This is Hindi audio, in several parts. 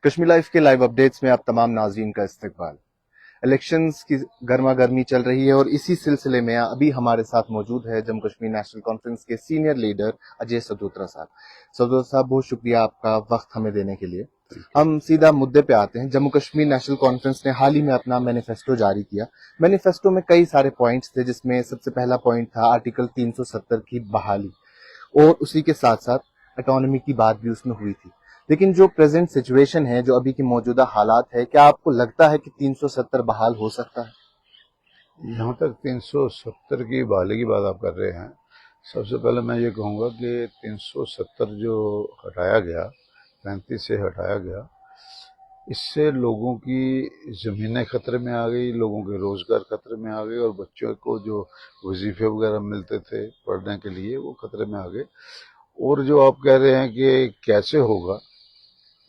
कश्मीर लाइफ के लाइव अपडेट्स में आप तमाम नाज़रीन का इस्तकबाल। इलेक्शंस की गर्मा गर्मी चल रही है और इसी सिलसिले में अभी हमारे साथ मौजूद है जम्मू कश्मीर नेशनल कॉन्फ्रेंस के सीनियर लीडर अजय सदोत्रा साहब। सदोत्रा साहब, बहुत शुक्रिया आपका वक्त हमें देने के लिए। हम सीधा मुद्दे पे आते हैं। जम्मू कश्मीर नेशनल कॉन्फ्रेंस ने हाल ही में अपना मैनिफेस्टो जारी किया। मैनिफेस्टो में कई सारे पॉइंट्स थे, जिसमें सबसे पहला पॉइंट था आर्टिकल 370 की बहाली, और उसी के साथ साथ ऑटोनॉमी की बात भी उसमें हुई थी। लेकिन जो प्रेजेंट सिचुएशन है, जो अभी की मौजूदा हालात है, क्या आपको लगता है कि 370 बहाल हो सकता है? यहाँ तक 370 की बहाली की बात आप कर रहे हैं, सबसे पहले मैं ये कहूँगा कि 370 जो हटाया गया, 35 से हटाया गया, इससे लोगों की ज़मीनें खतरे में आ गई, लोगों के रोज़गार खतरे में आ गए और बच्चों को जो वजीफे वगैरह मिलते थे पढ़ने के लिए वो खतरे में आ गए। और जो आप कह रहे हैं कि कैसे होगा,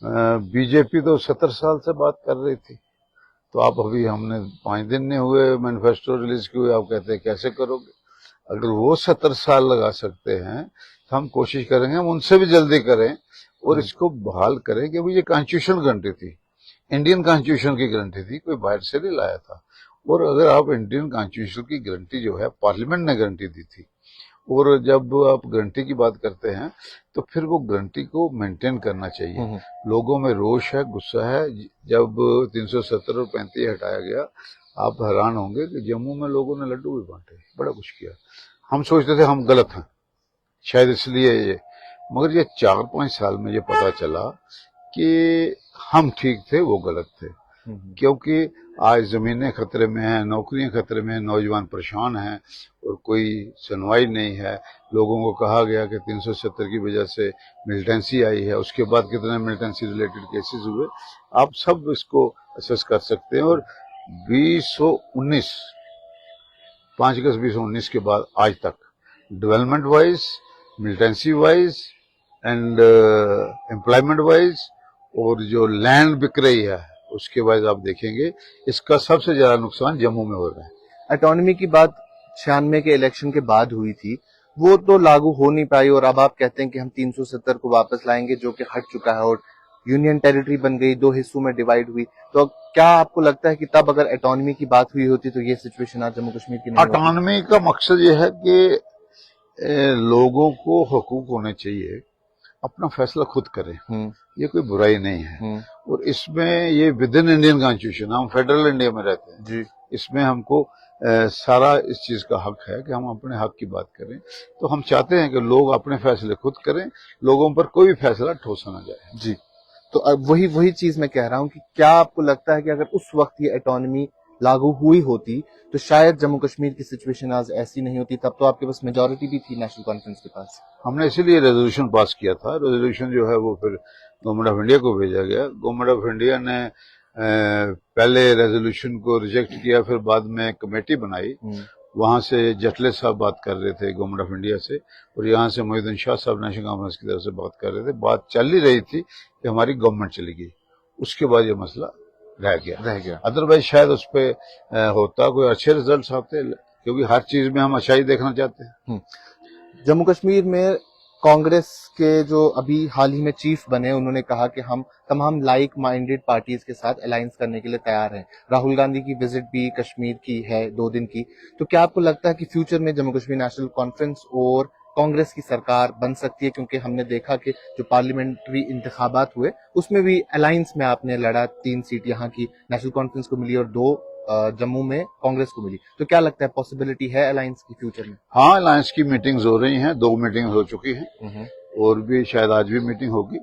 बीजेपी तो 70 साल से बात कर रही थी, तो आप अभी हमने 5 दिन नहीं हुए मैनिफेस्टो रिलीज किए, आप कहते हैं कैसे करोगे? अगर वो 70 साल लगा सकते हैं तो हम कोशिश करेंगे हम उनसे भी जल्दी करें और इसको बहाल करें, क्योंकि ये कॉन्स्टिट्यूशनल गारंटी थी, इंडियन कॉन्स्टिट्यूशन की गारंटी थी, कोई बाहर से नहीं लाया था। और अगर आप इंडियन कॉन्स्टिट्यूशन की गारंटी जो है पार्लियामेंट ने गारंटी दी थी, और जब आप गारंटी की बात करते हैं तो फिर वो गारंटी को मेंटेन करना चाहिए। लोगों में रोष है, गुस्सा है। जब 370 और 35 हटाया गया, आप हैरान होंगे कि जम्मू में लोगों ने लड्डू भी बांटे, बड़ा कुछ किया। हम सोचते थे हम गलत हैं शायद इसलिए ये, मगर ये 4-5 साल में ये पता चला कि हम ठीक थे, वो गलत थे। क्योंकि आज जमीनें खतरे में हैं, नौकरियां खतरे में हैं, नौजवान परेशान हैं और कोई सुनवाई नहीं है। लोगों को कहा गया कि 370 की वजह से मिलिटेंसी आई है, उसके बाद कितने मिलिटेंसी रिलेटेड केसेस हुए, आप सब इसको असेस कर सकते हैं। और 2019 5 अगस्त 2019 के बाद आज तक development wise, militancy wise and employment wise, और जो लैंड बिक रही है उसके बाद आप देखेंगे इसका सबसे ज्यादा नुकसान जम्मू में हो रहा है। ऑटोनॉमी की बात 96 के इलेक्शन के बाद हुई थी, वो तो लागू हो नहीं पाई, और अब आप कहते हैं कि हम 370 को वापस लाएंगे, जो कि हट चुका है और यूनियन टेरिटरी बन गई, 2 हिस्सों में डिवाइड हुई। तो क्या आपको लगता है कि तब अगर ऑटोनॉमी की बात हुई होती तो ये सिचुएशन आज जम्मू कश्मीर की नहीं होती? ऑटोनॉमी का मकसद ये है कि लोगों को हकूक होने चाहिए, अपना फैसला खुद करें, ये कोई बुराई नहीं है। और इसमें ये विद इन इंडियन कॉन्स्टिट्यूशन, हम फेडरल इंडिया में रहते हैं जी, इसमें हमको सारा इस चीज का हक है कि हम अपने हक की बात करें। तो हम चाहते हैं कि लोग अपने फैसले खुद करें, लोगों पर कोई भी फैसला ठोसा ना जाए जी। तो अब वही चीज मैं कह रहा हूं कि क्या आपको लगता है कि अगर उस वक्त ये ऑटोनॉमी लागू हुई होती तो शायद जम्मू कश्मीर की सिचुएशन आज ऐसी नहीं होती? तब तो आपके पास मेजोरिटी भी थी नेशनल कॉन्फ्रेंस के पास। हमने इसीलिए रेजोल्यूशन पास किया था। रेजोल्यूशन जो है वो फिर गवर्नमेंट ऑफ इंडिया को भेजा गया। गवर्नमेंट ऑफ इंडिया ने पहले रेजोल्यूशन को रिजेक्ट किया, फिर बाद में कमेटी बनाई। वहां से जटले साहब बात कर रहे थे गवर्नमेंट ऑफ इंडिया से, और यहाँ से मोहिउद्दीन शाह साहब नेशनल कॉन्फ्रेंस की तरफ से बात कर रहे थे। बात चल ही रही थी कि हमारी गवर्नमेंट चली गई, उसके बाद ये मसला रह गया। अदरवाइज शायद उस पर होता कोई अच्छे रिजल्ट आते, क्योंकि हर चीज में हम अच्छाई देखना चाहते हैं। जम्मू कश्मीर में कांग्रेस के जो अभी हाल ही में चीफ बने, उन्होंने कहा कि हम तमाम लाइक माइंडेड पार्टीज के साथ अलायंस करने के लिए तैयार हैं। राहुल गांधी की विजिट भी कश्मीर की है 2 दिन की। तो क्या आपको लगता है कि फ्यूचर में जम्मू कश्मीर नेशनल कॉन्फ्रेंस और कांग्रेस की सरकार बन सकती है? क्योंकि हमने देखा कि जो पार्लियामेंट्री इंतखाबात हुए उसमें भी अलायंस में आपने लड़ा, 3 सीट यहाँ की नेशनल कॉन्फ्रेंस को मिली और 2 जम्मू में कांग्रेस को मिली। तो क्या लगता है, पॉसिबिलिटी है अलायंस की फ्यूचर में? हाँ, अलायंस की मीटिंग्स हो रही हैं, 2 मीटिंग हो चुकी हैं और भी शायद आज भी मीटिंग होगी,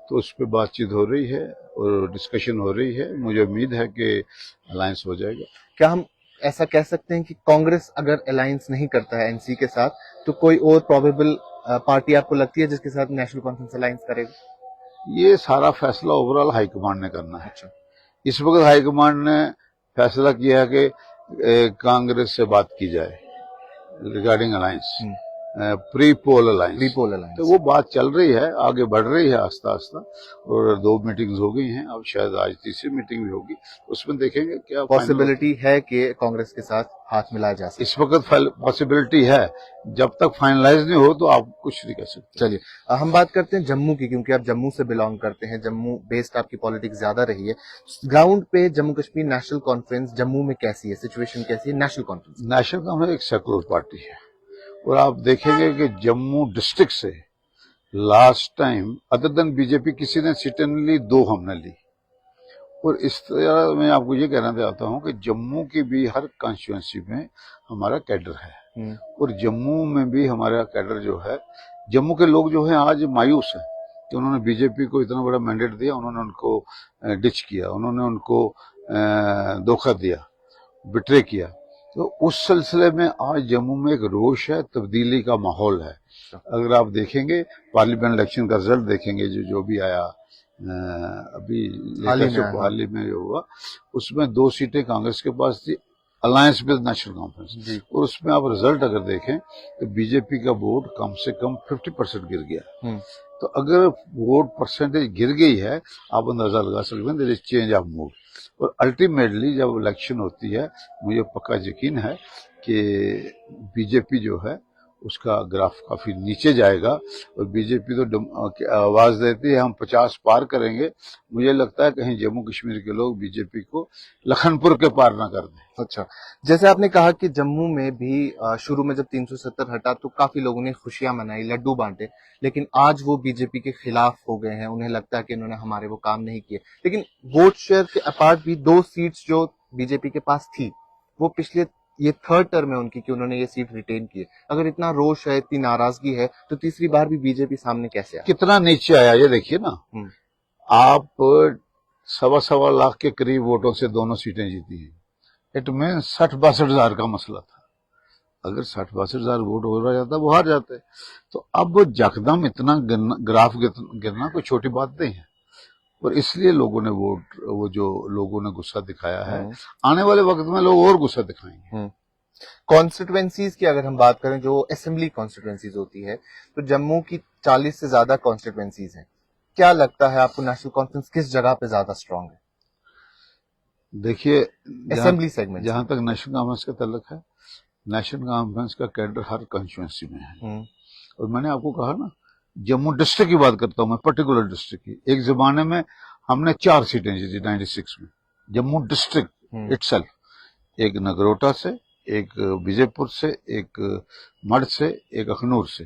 तो उस पर बातचीत हो रही है और डिस्कशन हो रही है। मुझे उम्मीद है कि अलायंस हो जाएगा। क्या हम ऐसा कह सकते हैं कि कांग्रेस अगर अलायंस नहीं करता है एनसी के साथ, तो कोई और प्रोबेबल पार्टी आपको लगती है जिसके साथ नेशनल कॉन्फ्रेंस अलायंस करेगा? ये सारा फैसला ओवरऑल हाईकमांड ने करना है। अच्छा, इस वक्त हाईकमांड ने फैसला किया है कि कांग्रेस से बात की जाए regarding alliance. Pre poll alliance. Repoll alliance. तो वो बात चल रही है, आगे बढ़ रही है आस्ता आस्ता, और 2 मीटिंग्स हो गई हैं, अब शायद आज तीसरी मीटिंग भी होगी, उसमें देखेंगे क्या पॉसिबिलिटी है कि कांग्रेस के साथ हाथ मिलाया जा सकता है। इस वक्त पॉसिबिलिटी है, जब तक फाइनलाइज नहीं हो तो आप कुछ नहीं कर सकते। चलिए हम बात करते हैं जम्मू की, क्योंकि आप जम्मू से बिलोंग करते हैं, जम्मू बेस्ड आपकी पॉलिटिक्स ज्यादा रही है। ग्राउंड पे जम्मू कश्मीर नेशनल कॉन्फ्रेंस जम्मू में कैसी है, सिचुएशन कैसी है नेशनल कॉन्फ्रेंस? नेशनल कांग्रेस एक सेकुलर पार्टी है, और आप देखेंगे कि जम्मू डिस्ट्रिक्ट से last time other than BJP किसी ने सीटें नहीं ली, 2 हमने ली। और इस तरह मैं आपको ये कहना चाहता हूं कि जम्मू की भी हर कॉन्स्टिट्यूंसी में हमारा कैडर है, और जम्मू में भी हमारा कैडर जो है, जम्मू के लोग जो है आज मायूस हैं कि उन्होंने बीजेपी को इतना बड़ा मैंडेट दिया, उन्होंने उनको डिच किया, उन्होंने उनको धोखा दिया, बिट्रे किया। तो उस सिलसिले में आज जम्मू में एक रोष है, तब्दीली का माहौल है। अगर आप देखेंगे पार्लियामेंट इलेक्शन का रिजल्ट देखेंगे, जो भी आया अभी हाल ही में जो हुआ, उसमें 2 सीटें कांग्रेस के पास थी, अलायंस विद नेशनल कॉन्फ्रेंस, और उसमें आप रिजल्ट अगर देखें तो बीजेपी का वोट कम से कम 50% गिर गया। तो अगर वोट परसेंटेज गिर गई है, आप अंदाजा लगा सकते हैं there is change of mood. और अल्टीमेटली जब इलेक्शन होती है, मुझे पक्का यकीन है कि बीजेपी जो है उसका ग्राफ काफी नीचे जाएगा, और बीजेपी तो आवाज देती है हम 50 पार करेंगे। मुझे लगता है कहीं जम्मू कश्मीर के लोग बीजेपी को लखनपुर के पार ना कर दें। अच्छा, जैसे आपने कहा कि जम्मू में भी शुरू में जब 370 हटा तो काफी लोगों ने खुशियां मनाई, लड्डू बांटे, लेकिन आज वो बीजेपी के खिलाफ हो गए हैं, उन्हें लगता है कि इन्होंने हमारे वो काम नहीं किए। लेकिन वोट शेयर के अपार्ट भी 2 सीट्स जो बीजेपी के पास थी, वो पिछले ये 3rd टर्म है उनकी कि उन्होंने ये सीट रिटेन की है। अगर इतना रोष है, इतनी नाराजगी है, तो तीसरी बार भी बीजेपी सामने कैसे आया? कितना नीचे आया ये देखिए ना। आप 1.25 लाख के करीब वोटों से दोनों सीटें जीती हैं। इट मीन 60-62 हजार का मसला था। अगर 60-62 हजार वोट हो रहा जाता वो हार जाते। तो अब जकदम इतना ग्राफ गिरना कोई छोटी बात नहीं है, और इसलिए लोगों ने वो जो लोगों ने गुस्सा दिखाया है, आने वाले वक्त में लोग और गुस्सा दिखाएंगे। कॉन्स्टिट्युएंसीज की अगर हम बात करें, जो असेंबली कॉन्स्टिट्युएंसीज होती है, तो जम्मू की 40 से ज्यादा कॉन्स्टिट्युएंसीज हैं। क्या लगता है आपको नेशनल कॉन्फ्रेंस किस जगह पे ज्यादा स्ट्रांग है? देखिए, असेंबली सेगमेंट जहां तक नेशनल कॉन्फ्रेंस का ताल्लुक है, नेशनल कॉन्फ्रेंस का कैडर हर कॉन्स्टिट्यूंसी में है। और मैंने आपको कहा ना, जम्मू डिस्ट्रिक्ट की बात करता हूं मैं, पर्टिकुलर डिस्ट्रिक्ट की। एक जमाने में हमने 4 सीटें जीती 96 में, जम्मू डिस्ट्रिक्ट इटसेल्फ, एक नगरोटा से, एक विजयपुर से, एक मढ़ से, एक अखनूर से।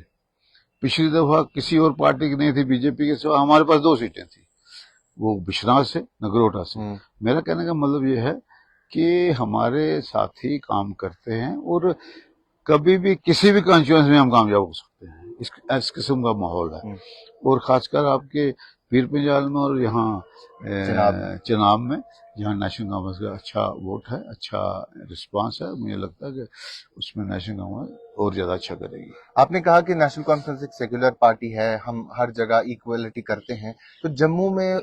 पिछली दफा किसी और पार्टी की नहीं थी बीजेपी के सिवा, हमारे पास 2 सीटें थी, वो बिश्नाह से, नगरोटा से। मेरा कहने का मतलब ये है कि हमारे साथी काम करते हैं, और कभी भी किसी भी कॉन्स्टिट्यूएंसी में हम कामयाब हो सकते हैं। इस किस्म का माहौल है। और खासकर आपके पीर पंजाल में और यहाँ चनाब में, जहाँ नेशनल कांग्रेस का अच्छा वोट है, अच्छा रिस्पांस है, मुझे लगता है कि उसमें नेशनल कांग्रेस और ज्यादा अच्छा करेगी। आपने कहा कि नेशनल कॉन्फ्रेंस एक सेक्युलर पार्टी है, हम हर जगह इक्वलिटी करते हैं, तो जम्मू में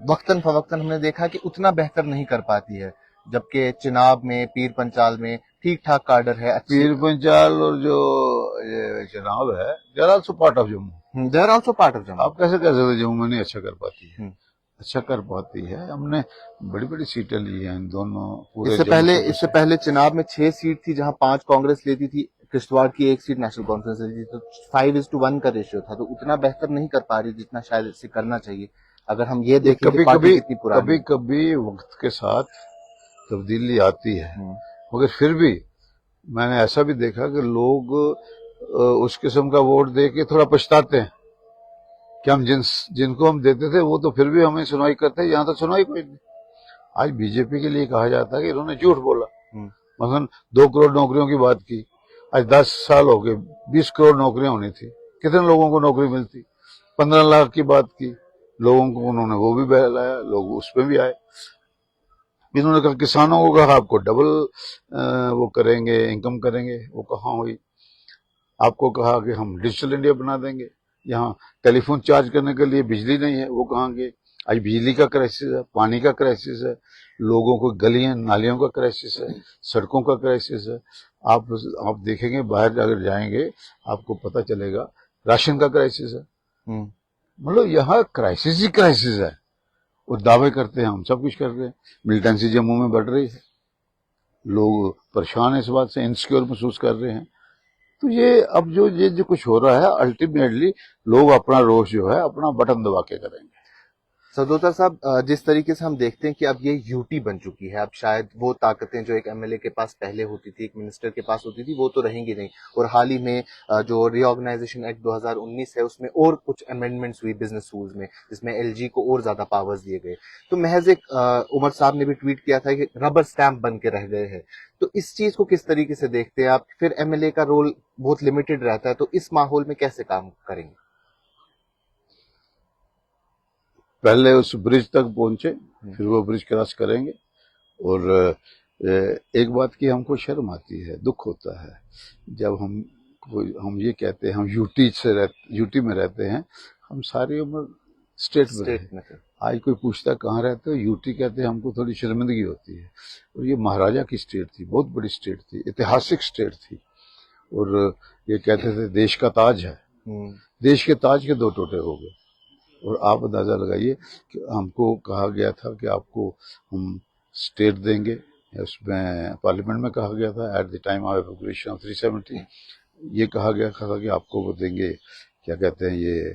वक्तन फवक्तन हमने देखा कि उतना बेहतर नहीं कर पाती है, जबकि चिनाब में, पीर पंचाल में ठीक ठाक कार्डर है। पीर पंचाल और जो चिनाब है, they are also part of Jammu. They are also part of Jammu. आप कैसे कह सकते जम्मू में नहीं अच्छा कर पाती है? अच्छा कर पाती है। हमने बड़ी बड़ी सीटें ली हैं दोनों पूरे। इससे पहले चिनाब में 6 सीट थी, जहां 5 कांग्रेस लेती थी, किश्तवाड़ की 1 सीट नेशनल कॉन्फ्रेंस लेती थी, तो 5:1 का रेशियो था। तो उतना बेहतर नहीं कर पा रही जितना शायद इससे करना चाहिए। अगर हम ये देखें कि पार्टी कितनी पुरानी, कभी वक्त के साथ तब्दीली आती है, मगर फिर भी मैंने ऐसा भी देखा कि लोग उस किस्म का वोट दे के थोड़ा पछताते हैं कि हम जिनको हम देते थे वो तो फिर भी हमें सुनवाई करते हैं, यहाँ तो सुनवाई कोई नहीं। आज बीजेपी के लिए कहा जाता है कि इन्होंने झूठ बोला। मसलन 2 करोड़ नौकरियों की बात की, आज 10 साल हो गए, 20 करोड़ नौकरियां होनी थी, कितने लोगों को नौकरी मिलती? 15 लाख की बात की, लोगों को उन्होंने वो भी बहलाया, लोग उस पर भी आए। इन्होंने कहा किसानों को कहा आपको डबल वो करेंगे, इनकम करेंगे, वो कहाँ हुई? आपको कहा कि हम डिजिटल इंडिया बना देंगे, यहाँ टेलीफोन चार्ज करने के लिए बिजली नहीं है, वो कहाँ गए? आज बिजली का क्राइसिस है, पानी का क्राइसिस है, लोगों को गलियां नालियों का क्राइसिस है, सड़कों का क्राइसिस है। आप देखेंगे बाहर अगर जाएंगे आपको पता चलेगा राशन का क्राइसिस है। मतलब यहाँ क्राइसिस ही क्राइसिस है। वो दावे करते हैं हम सब कुछ कर रहे हैं। मिलिटेंसी जम्मू में बढ़ रही है, लोग परेशान है इस बात से, इनसिक्योर महसूस कर रहे हैं। तो ये अब जो कुछ हो रहा है अल्टीमेटली लोग अपना रोष जो है अपना बटन दबा के करेंगे। सदोता साहब, जिस तरीके से हम देखते हैं कि अब ये यूटी बन चुकी है, अब शायद वो ताकतें जो एक एमएलए के पास पहले होती थी, एक मिनिस्टर के पास होती थी, वो तो रहेंगी नहीं। और हाल ही में जो रीऑर्गेनाइजेशन एक्ट 2019 है उसमें और कुछ अमेंडमेंट्स हुई बिजनेस रूल्स में, जिसमें एलजी को और ज्यादा पावर्स दिए गए। तो महज एक उमर साहब ने भी ट्वीट किया था कि रबर स्टैंप बन के रह गए हैं। तो इस चीज को किस तरीके से देखते हैं आप? फिर एमएलए का रोल बहुत लिमिटेड रहता है, तो इस माहौल में कैसे काम करेंगे? पहले उस ब्रिज तक पहुंचे, फिर वो ब्रिज क्रॉस करेंगे। और एक बात की हमको शर्म आती है, दुख होता है जब हम ये कहते हैं हम यूटी में रहते हैं। हम सारी उम्र स्टेट में रहे। आज कोई पूछता कहाँ रहते हो, यूटी कहते हैं, हमको थोड़ी शर्मिंदगी होती है। और ये महाराजा की स्टेट थी, बहुत बड़ी स्टेट थी, ऐतिहासिक स्टेट थी। और ये कहते थे देश का ताज है। देश के ताज के दो टोटे हो गए। और आप अंदाजा लगाइए कि हमको कहा गया था कि आपको हम स्टेट देंगे, उसमें पार्लियामेंट में कहा गया था at the time of evolution of 370, ये कहा गया था कि आपको वो देंगे, क्या कहते हैं ये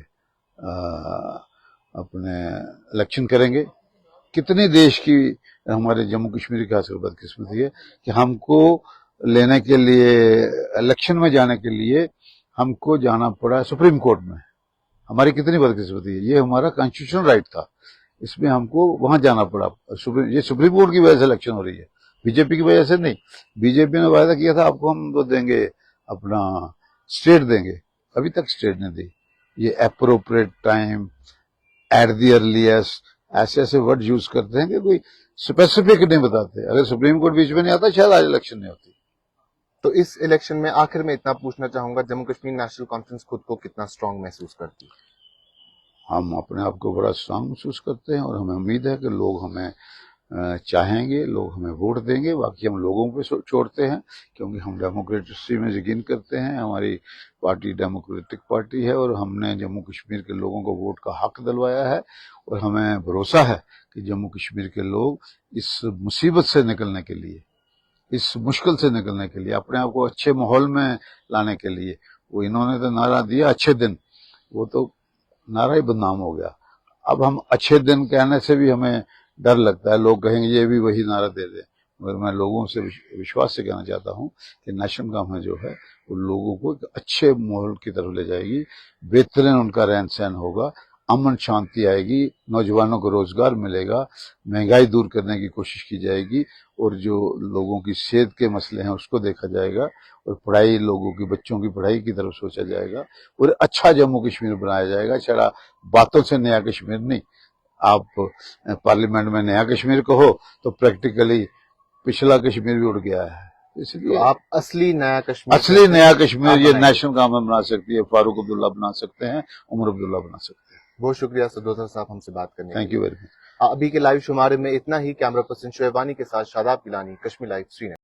अपने इलेक्शन करेंगे। कितने देश की हमारे जम्मू कश्मीर की खासकर बदकिस्मती है कि हमको लेने के लिए, इलेक्शन में जाने के लिए हमको जाना पड़ा सुप्रीम कोर्ट में। हमारी कितनी बदकिस्मती है, ये हमारा कॉन्स्टिट्यूशनल राइट था, इसमें हमको वहां जाना पड़ा। ये सुप्रीम कोर्ट की वजह से इलेक्शन हो रही है, बीजेपी की वजह से नहीं। बीजेपी ने वायदा किया था आपको हम वो देंगे, अपना स्टेट देंगे, अभी तक स्टेट ने दी। ये appropriate time, at the earliest, ऐसे ऐसे वर्ड यूज करते हैं कि कोई स्पेसिफिक नहीं बताते। अगर सुप्रीम कोर्ट बीच में नहीं आता शायद आज इलेक्शन नहीं होती। तो इस इलेक्शन में आखिर में इतना पूछना चाहूंगा, जम्मू कश्मीर नेशनल कॉन्फ्रेंस खुद को कितना स्ट्रांग महसूस करती है? हम अपने आप को बड़ा स्ट्रांग महसूस करते हैं और हमें उम्मीद है कि लोग हमें चाहेंगे, लोग हमें वोट देंगे। बाकी हम लोगों पे छोड़ते हैं, क्योंकि हम डेमोक्रेसी में यकीन करते हैं। हमारी पार्टी डेमोक्रेटिक पार्टी है और हमने जम्मू कश्मीर के लोगों को वोट का हक दिलवाया है। और हमें भरोसा है कि जम्मू कश्मीर के लोग इस मुसीबत से निकलने के लिए, इस मुश्किल से निकलने के लिए, अपने आप को अच्छे माहौल में लाने के लिए, वो इन्होंने तो नारा दिया अच्छे दिन, वो तो नारा ही बदनाम हो गया। अब हम अच्छे दिन कहने से भी हमें डर लगता है, लोग कहेंगे ये भी वही नारा दे दे। मगर मैं लोगों से विश्वास से कहना चाहता हूं कि नेशनल गवर्नमेंट जो है वो लोगों को एक अच्छे माहौल की तरफ ले जाएगी, बेहतरीन उनका रहन सहन होगा, अमन शांति आएगी, नौजवानों को रोजगार मिलेगा, महंगाई दूर करने की कोशिश की जाएगी और जो लोगों की सेहत के मसले हैं उसको देखा जाएगा और पढ़ाई, लोगों की बच्चों की पढ़ाई की तरफ सोचा जाएगा और अच्छा जम्मू कश्मीर बनाया जाएगा। छड़ा बातों से नया कश्मीर नहीं। आप पार्लियामेंट में नया कश्मीर कहो तो प्रैक्टिकली पिछला कश्मीर भी उड़ गया है। इसलिए आप असली नया कश्मीर ये नेशनल गवर्नमेंट बना सकती है। फारूक अब्दुल्ला बना सकते हैं, उमर अब्दुल्ला बना सकते हैं। बहुत शुक्रिया सदोता साहब हमसे बात करने। Thank you very much. अभी के लाइव शुमारे में इतना ही। कैमरा पर्सन शोएबानी के साथ शादाब गिलानी, कश्मीर लाइव, श्रीनगर।